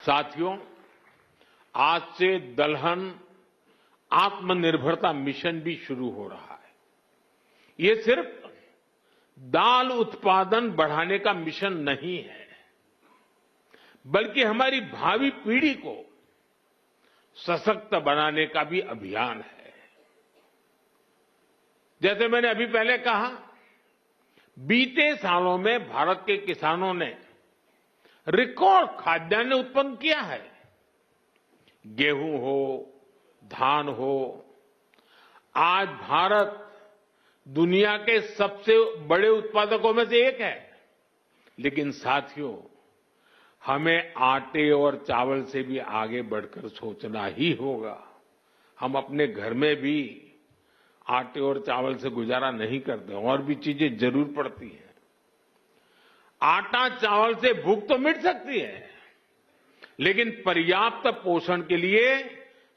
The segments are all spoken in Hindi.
साथियों, आज से दलहन आत्मनिर्भरता मिशन भी शुरू हो रहा है। ये सिर्फ दाल उत्पादन बढ़ाने का मिशन नहीं है, बल्कि हमारी भावी पीढ़ी को सशक्त बनाने का भी अभियान है। जैसे मैंने अभी पहले कहा, बीते सालों में भारत के किसानों ने रिकॉर्ड खाद्यान्न उत्पन्न किया है। गेहूं हो, धान हो, आज भारत दुनिया के सबसे बड़े उत्पादकों में से एक है। लेकिन साथियों, हमें आटे और चावल से भी आगे बढ़कर सोचना ही होगा। हम अपने घर में भी आटे और चावल से गुजारा नहीं करते, और भी चीजें जरूर पड़ती हैं। आटा चावल से भूख तो मिट सकती है, लेकिन पर्याप्त पोषण के लिए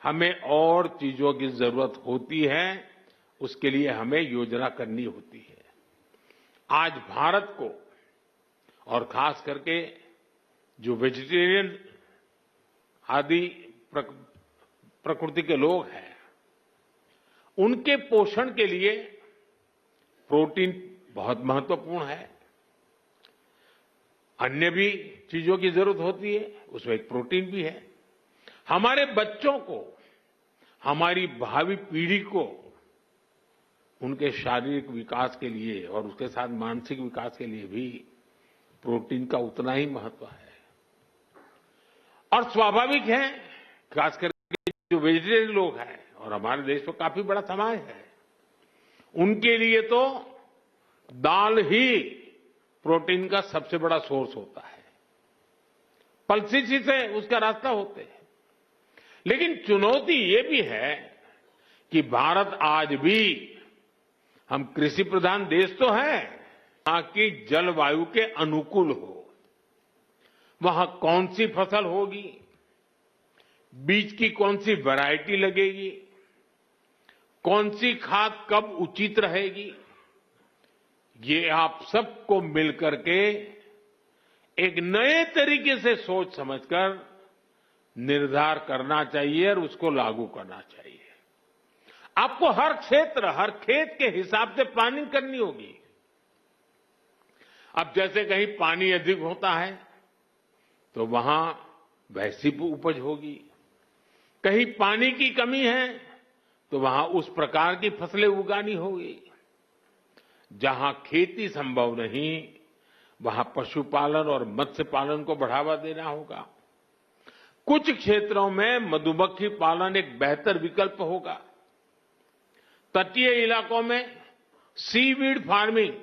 हमें और चीजों की जरूरत होती है। उसके लिए हमें योजना करनी होती है। आज भारत को, और खास करके जो वेजिटेरियन आदि प्रकृति के लोग हैं, उनके पोषण के लिए प्रोटीन बहुत महत्वपूर्ण है। अन्य भी चीजों की जरूरत होती है, उसमें एक प्रोटीन भी है। हमारे बच्चों को, हमारी भावी पीढ़ी को उनके शारीरिक विकास के लिए और उसके साथ मानसिक विकास के लिए भी प्रोटीन का उतना ही महत्व है। और स्वाभाविक है, खास करके जो वेजिटेरियन लोग हैं, और हमारे देश में काफी बड़ा समाज है, उनके लिए तो दाल ही प्रोटीन का सबसे बड़ा सोर्स होता है। पल्सेस ही से उसका रास्ता होते हैं। लेकिन चुनौती ये भी है कि भारत आज भी, हम कृषि प्रधान देश तो है, वहां की जलवायु के अनुकूल हो। वहां कौन सी फसल होगी, बीज की कौन सी वैरायटी लगेगी, कौन सी खाद कब उचित रहेगी, ये आप सबको मिलकर के एक नए तरीके से सोच समझकर निर्धार करना चाहिए और उसको लागू करना चाहिए। आपको हर क्षेत्र, हर खेत के हिसाब से प्लानिंग करनी होगी। अब जैसे कहीं पानी अधिक होता है तो वहां वैसी उपज होगी, कहीं पानी की कमी है तो वहां उस प्रकार की फसलें उगानी होगी। जहां खेती संभव नहीं, वहां पशुपालन और मत्स्य पालन को बढ़ावा देना होगा। कुछ क्षेत्रों में मधुमक्खी पालन एक बेहतर विकल्प होगा। तटीय इलाकों में सीवीड फार्मिंग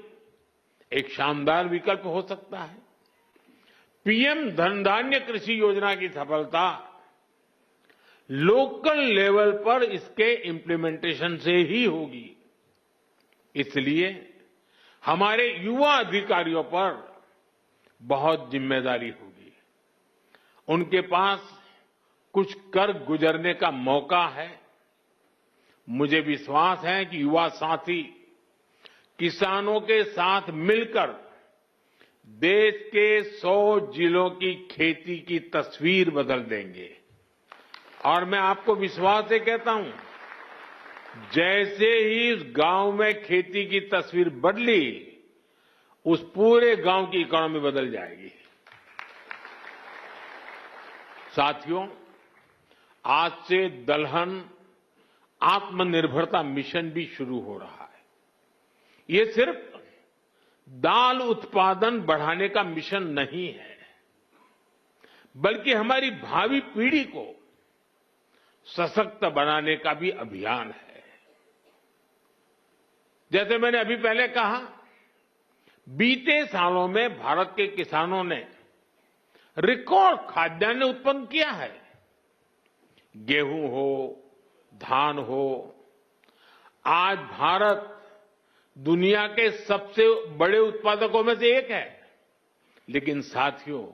एक शानदार विकल्प हो सकता है। पीएम धनधान्य कृषि योजना की सफलता लोकल लेवल पर इसके इम्प्लीमेंटेशन से ही होगी। इसलिए हमारे युवा अधिकारियों पर बहुत जिम्मेदारी होगी। उनके पास कुछ कर गुजरने का मौका है। मुझे विश्वास है कि युवा साथी किसानों के साथ मिलकर देश के 100 जिलों की खेती की तस्वीर बदल देंगे। और मैं आपको विश्वास से कहता हूं, जैसे ही इस गांव में खेती की तस्वीर बदली, उस पूरे गांव की इकोनॉमी बदल जाएगी। साथियों, आज से दलहन आत्मनिर्भरता मिशन भी शुरू हो रहा है। ये सिर्फ दाल उत्पादन बढ़ाने का मिशन नहीं है, बल्कि हमारी भावी पीढ़ी को सशक्त बनाने का भी अभियान है। जैसे मैंने अभी पहले कहा, बीते सालों में भारत के किसानों ने रिकॉर्ड खाद्यान्न उत्पन्न किया है। गेहूं हो, धान हो, आज भारत दुनिया के सबसे बड़े उत्पादकों में से एक है। लेकिन साथियों,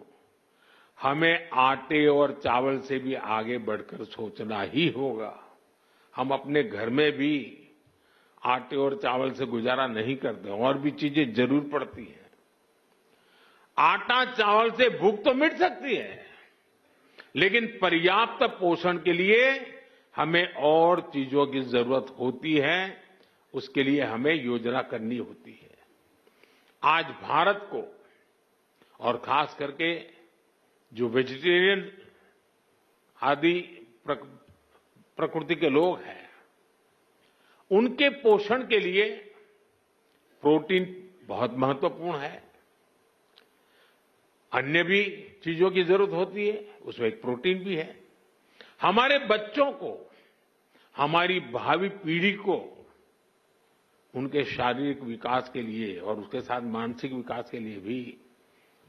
हमें आटे और चावल से भी आगे बढ़कर सोचना ही होगा। हम अपने घर में भी आटे और चावल से गुजारा नहीं करते, और भी चीजें जरूर पड़ती हैं। आटा चावल से भूख तो मिट सकती है, लेकिन पर्याप्त पोषण के लिए हमें और चीजों की जरूरत होती है, उसके लिए हमें योजना करनी होती है। आज भारत को और खास करके जो वेजिटेरियन आदि प्रकृति के लोग हैं, उनके पोषण के लिए प्रोटीन बहुत महत्वपूर्ण है। अन्य भी चीजों की जरूरत होती है, उसमें एक प्रोटीन भी है। हमारे बच्चों को, हमारी भावी पीढ़ी को उनके शारीरिक विकास के लिए और उसके साथ मानसिक विकास के लिए भी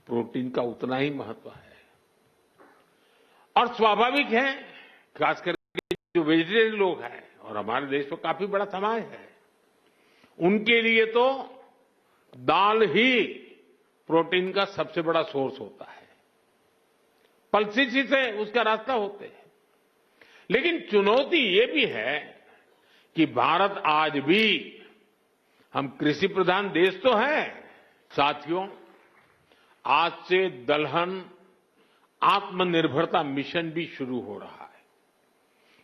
प्रोटीन का उतना ही महत्व है। और स्वाभाविक है, खास करके जो वेजिटेरियन लोग हैं और हमारे देश में काफी बड़ा समाज है, उनके लिए तो दाल ही प्रोटीन का सबसे बड़ा सोर्स होता है। पल्सेस ही से उसका रास्ता होते हैं। लेकिन चुनौती ये भी है कि भारत आज भी, हम कृषि प्रधान देश तो है साथियों, आज से दलहन आत्मनिर्भरता मिशन भी शुरू हो रहा है।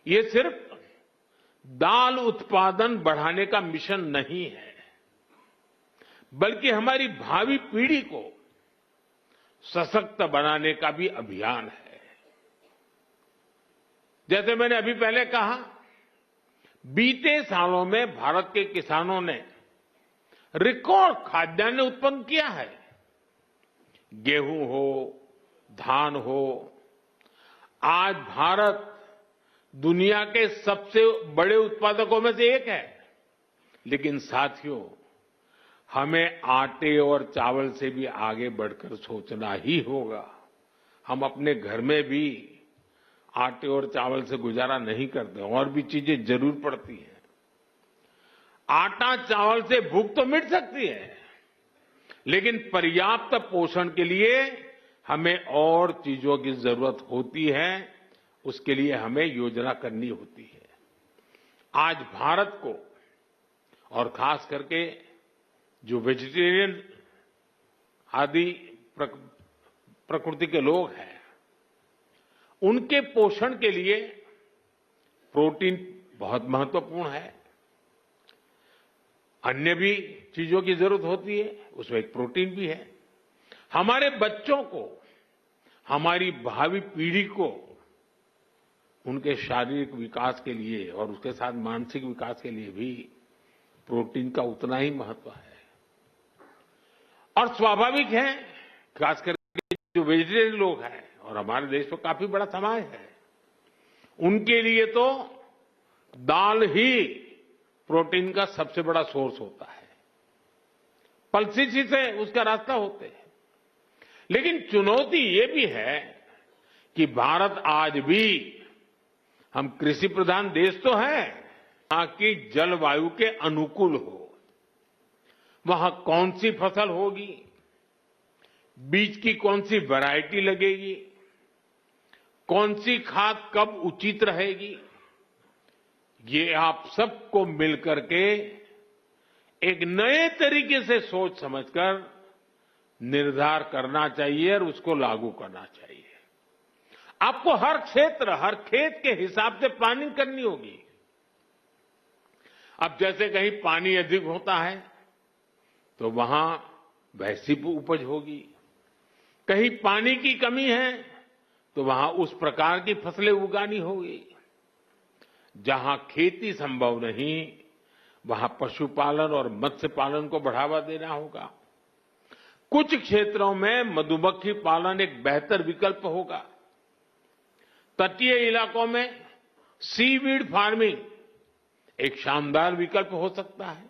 ये सिर्फ दाल उत्पादन बढ़ाने का मिशन नहीं है, बल्कि हमारी भावी पीढ़ी को सशक्त बनाने का भी अभियान है। जैसे मैंने अभी पहले कहा, बीते सालों में भारत के किसानों ने रिकॉर्ड खाद्यान्न उत्पन्न किया है। गेहूं हो, धान हो, आज भारत दुनिया के सबसे बड़े उत्पादकों में से एक है। लेकिन साथियों, हमें आटे और चावल से भी आगे बढ़कर सोचना ही होगा। हम अपने घर में भी आटे और चावल से गुजारा नहीं करते, और भी चीजें जरूर पड़ती हैं। आटा चावल से भूख तो मिट सकती है, लेकिन पर्याप्त पोषण के लिए हमें और चीजों की जरूरत होती है, उसके लिए हमें योजना करनी होती है। आज भारत को और खास करके जो वेजिटेरियन आदि प्रकृति के लोग हैं, उनके पोषण के लिए प्रोटीन बहुत महत्वपूर्ण है। अन्य भी चीजों की जरूरत होती है, उसमें एक प्रोटीन भी है। हमारे बच्चों को, हमारी भावी पीढ़ी को उनके शारीरिक विकास के लिए और उसके साथ मानसिक विकास के लिए भी प्रोटीन का उतना ही महत्व है। और स्वाभाविक है, खास करके जो वेजिटेरियन लोग हैं और हमारे देश में काफी बड़ा समाज है, उनके लिए तो दाल ही प्रोटीन का सबसे बड़ा सोर्स होता है। पल्सेस ही से उसका रास्ता होते हैं। लेकिन चुनौती ये भी है कि भारत आज भी, हम कृषि प्रधान देश तो है, वहां की जलवायु के अनुकूल हो। वहां कौन सी फसल होगी, बीज की कौन सी वैरायटी लगेगी, कौन सी खाद कब उचित रहेगी, ये आप सबको मिलकर के एक नए तरीके से सोच समझकर निर्धार करना चाहिए और उसको लागू करना चाहिए। आपको हर क्षेत्र, हर खेत के हिसाब से प्लानिंग करनी होगी। अब जैसे कहीं पानी अधिक होता है तो वहां वैसी उपज होगी, कहीं पानी की कमी है तो वहां उस प्रकार की फसलें उगानी होगी। जहां खेती संभव नहीं, वहां पशुपालन और मत्स्य पालन को बढ़ावा देना होगा। कुछ क्षेत्रों में मधुमक्खी पालन एक बेहतर विकल्प होगा। तटीय इलाकों में सीवीड फार्मिंग एक शानदार विकल्प हो सकता है।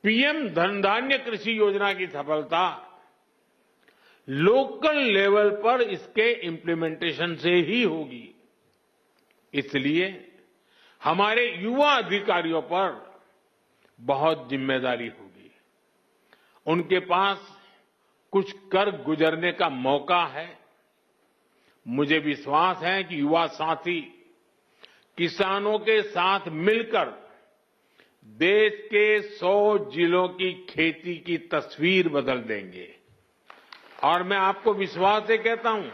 पीएम धनधान्य कृषि योजना की सफलता लोकल लेवल पर इसके इम्प्लीमेंटेशन से ही होगी। इसलिए हमारे युवा अधिकारियों पर बहुत जिम्मेदारी होगी। उनके पास कुछ कर गुजरने का मौका है। मुझे विश्वास है कि युवा साथी किसानों के साथ मिलकर देश के 100 जिलों की खेती की तस्वीर बदल देंगे। और मैं आपको विश्वास से कहता हूं,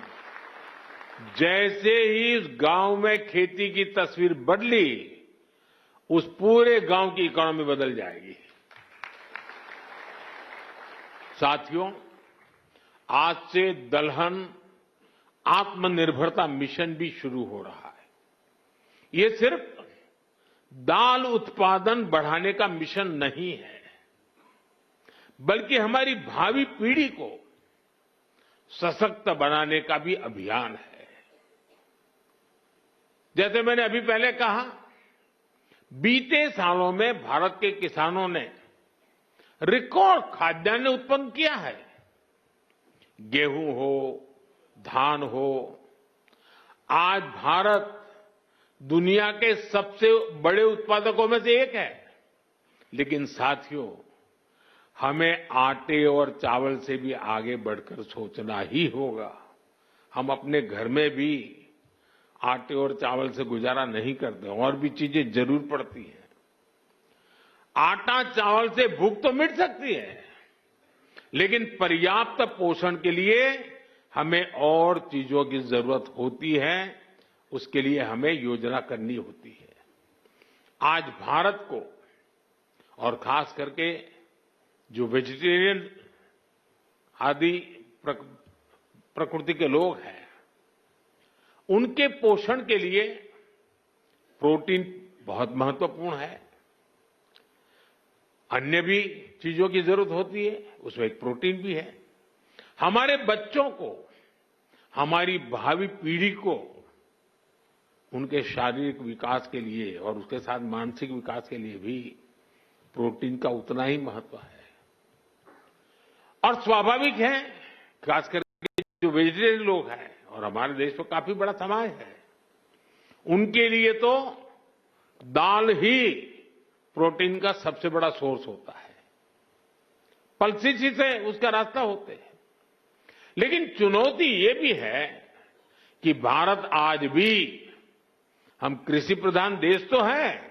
जैसे ही इस गांव में खेती की तस्वीर बदली, उस पूरे गांव की इकोनॉमी बदल जाएगी। साथियों, आज से दलहन आत्मनिर्भरता मिशन भी शुरू हो रहा है। ये सिर्फ दाल उत्पादन बढ़ाने का मिशन नहीं है, बल्कि हमारी भावी पीढ़ी को सशक्त बनाने का भी अभियान है। जैसे मैंने अभी पहले कहा, बीते सालों में भारत के किसानों ने रिकॉर्ड खाद्यान्न उत्पन्न किया है। गेहूं हो, धान हो, आज भारत दुनिया के सबसे बड़े उत्पादकों में से एक है। लेकिन साथियों, हमें आटे और चावल से भी आगे बढ़कर सोचना ही होगा। हम अपने घर में भी आटे और चावल से गुजारा नहीं करते, और भी चीजें जरूर पड़ती हैं। आटा चावल से भूख तो मिट सकती है, लेकिन पर्याप्त पोषण के लिए हमें और चीजों की जरूरत होती है। उसके लिए हमें योजना करनी होती है। आज भारत को, और खास करके जो वेजिटेरियन आदि प्रकृति के लोग हैं, उनके पोषण के लिए प्रोटीन बहुत महत्वपूर्ण है। अन्य भी चीजों की जरूरत होती है, उसमें एक प्रोटीन भी है। हमारे बच्चों को, हमारी भावी पीढ़ी को उनके शारीरिक विकास के लिए और उसके साथ मानसिक विकास के लिए भी प्रोटीन का उतना ही महत्व है। और स्वाभाविक है, खास करके जो वेजिटेरियन लोग हैं, और हमारे देश में काफी बड़ा समाज है, उनके लिए तो दाल ही प्रोटीन का सबसे बड़ा सोर्स होता है। पल्सेस ही से उसका रास्ता होते हैं। लेकिन चुनौती ये भी है कि भारत आज भी, हम कृषि प्रधान देश तो है,